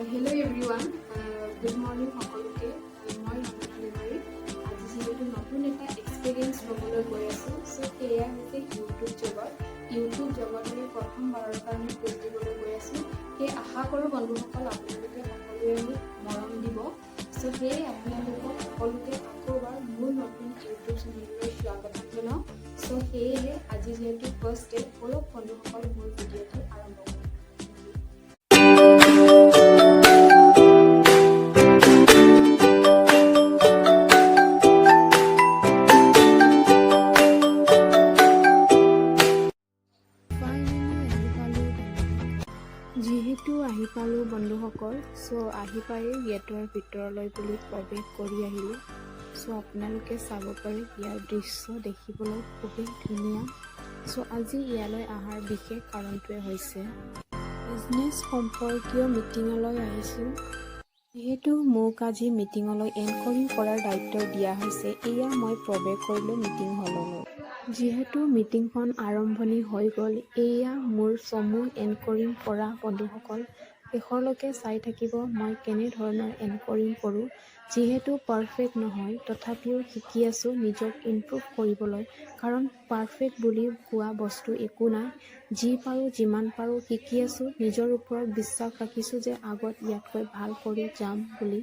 Hello everyone, good morning সকলোকে মই ৰমনা নেমাৰী আজি যেহেতু নতুন এটা এক্সপিৰিয়েঞ্চ ল'বলৈ গৈ আছোঁ সো এয়া হৈছে ইউটিউব জগতলৈ প্ৰথমবাৰৰ কাৰণে পোষ্ট দিবলৈ গৈ আছোঁ সেই আশা কৰোঁ বন্ধুসকল আপোনালোকে সকলোৱে মোক মৰম দিব সো সেয়ে আপোনালোকক সকলোকে আকৌবাৰ মোৰ নতুন ইউটিউব চেনেললৈ স্বাগতম জনাওঁ সো সেয়েহে আজি যেহেতু ফাৰ্ষ্ট ডে অলপ বন্ধুসকল মোৰ ভিডিঅ'টো আৰম্ভ কৰোঁ যিহেতু আহি পালোঁ বন্ধুসকল সো আহি পাই গেটৰ ভিতৰলৈ বুলি প্ৰৱেশ কৰি আহিলোঁ সো আপোনালোকে চাব পাৰে ইয়াৰ দৃশ্য দেখিবলৈ খুবেই ধুনীয়া সো আজি ইয়ালৈ অহাৰ বিশেষ কাৰণটোৱে হৈছে বিজনেছ সম্পৰ্কীয় মিটিঙলৈ আহিছোঁ যিহেতু মোক আজি মিটিঙলৈ এনকৰিং কৰাৰ দায়িত্ব দিয়া হৈছে এয়া মই প্ৰৱেশ কৰিলোঁ মিটিং হললৈ যিহেতু মিটিংখন আৰম্ভণি হৈ গ'ল এয়া মোৰ চমু এনকৰিং কৰা বন্ধুসকল শেষলৈকে চাই থাকিব মই কেনেধৰণৰ এনকৰিং কৰোঁ যিহেতু পাৰফেক্ট নহয় তথাপিও শিকি আছোঁ নিজক ইমপ্ৰুভ কৰিবলৈ কাৰণ পাৰফেক্ট বুলি কোৱা বস্তু একো নাই যি পাৰোঁ যিমান পাৰোঁ শিকি আছোঁ নিজৰ ওপৰত বিশ্বাস ৰাখিছোঁ যে আগত ইয়াতকৈ ভাল কৰি যাম বুলি